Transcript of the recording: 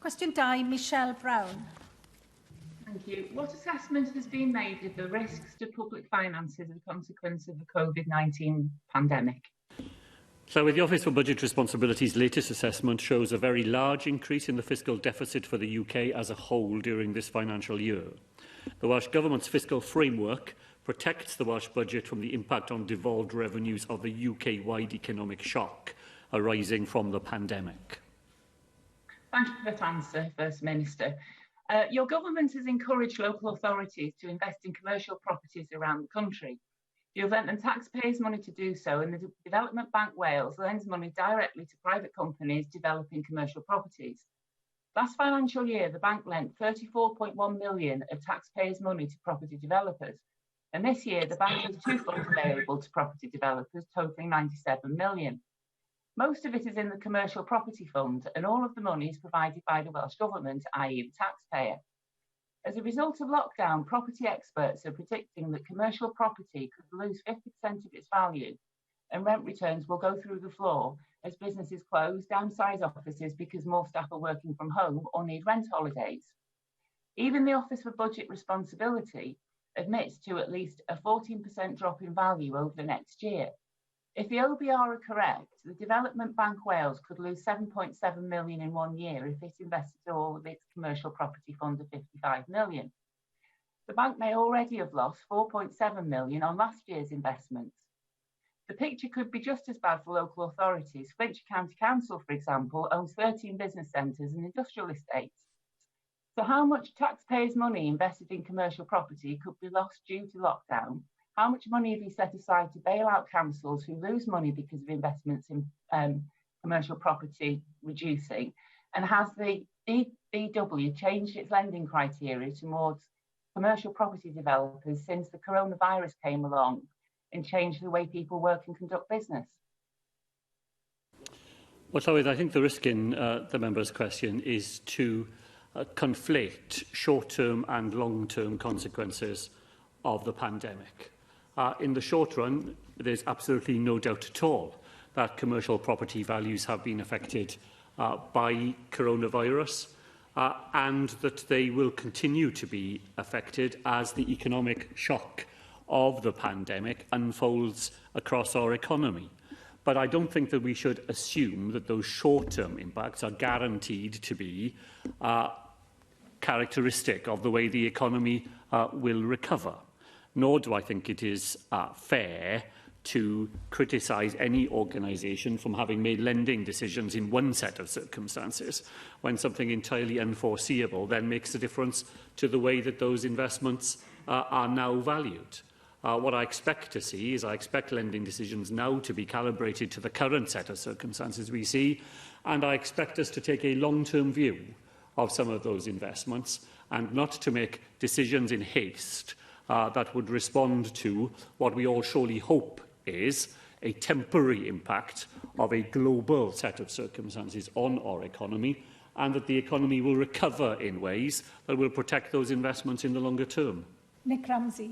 Question 2, Michelle Brown. Thank you. What assessment has been made of the risks to public finances as a consequence of the COVID-19 pandemic? So, the Office for Budget Responsibility's latest assessment shows a very large increase in the fiscal deficit for the UK as a whole during this financial year. The Welsh Government's fiscal framework protects the Welsh budget from the impact on devolved revenues of the UK-wide economic shock arising from the pandemic. Thank you for that answer, First Minister. Your government has encouraged local authorities to invest in commercial properties around the country. You have lent them taxpayers' money to do so, and the Development Bank Wales lends money directly to private companies developing commercial properties. Last financial year, the bank lent £34.1 million of taxpayers' money to property developers, and this year the bank has two funds available to property developers totalling £97 million. Most of it is in the Commercial Property Fund, and all of the money is provided by the Welsh Government, i.e. the taxpayer. As a result of lockdown, property experts are predicting that commercial property could lose 50% of its value, and rent returns will go through the floor as businesses close, downsize offices because more staff are working from home or need rent holidays. Even the Office for Budget Responsibility admits to at least a 14% drop in value over the next year. If the OBR are correct, the Development Bank Wales could lose £7.7 million in 1 year if it invested all of its commercial property fund of £55 million. The bank may already have lost £4.7 million on last year's investments. The picture could be just as bad for local authorities. Flintshire County Council, for example, owns 13 business centres and industrial estates. So how much taxpayers' money invested in commercial property could be lost due to lockdown? How much money have you set aside to bail out councils who lose money because of investments in commercial property reducing? And has the DBW changed its lending criteria towards commercial property developers since the coronavirus came along and changed the way people work and conduct business? Well, Llywydd, I think the risk in the member's question is to conflate short-term and long-term consequences of the pandemic. In the short run, there's absolutely no doubt at all that commercial property values have been affected by coronavirus and that they will continue to be affected as the economic shock of the pandemic unfolds across our economy. But I don't think that we should assume that those short-term impacts are guaranteed to be characteristic of the way the economy will recover. Nor do I think it is fair to criticise any organisation from having made lending decisions in one set of circumstances when something entirely unforeseeable then makes a difference to the way that those investments are now valued. What I expect to see is I expect lending decisions now to be calibrated to the current set of circumstances we see, and I expect us to take a long-term view of some of those investments and not to make decisions in haste that would respond to what we all surely hope is a temporary impact of a global set of circumstances on our economy, and that the economy will recover in ways that will protect those investments in the longer term. Nick Ramsey.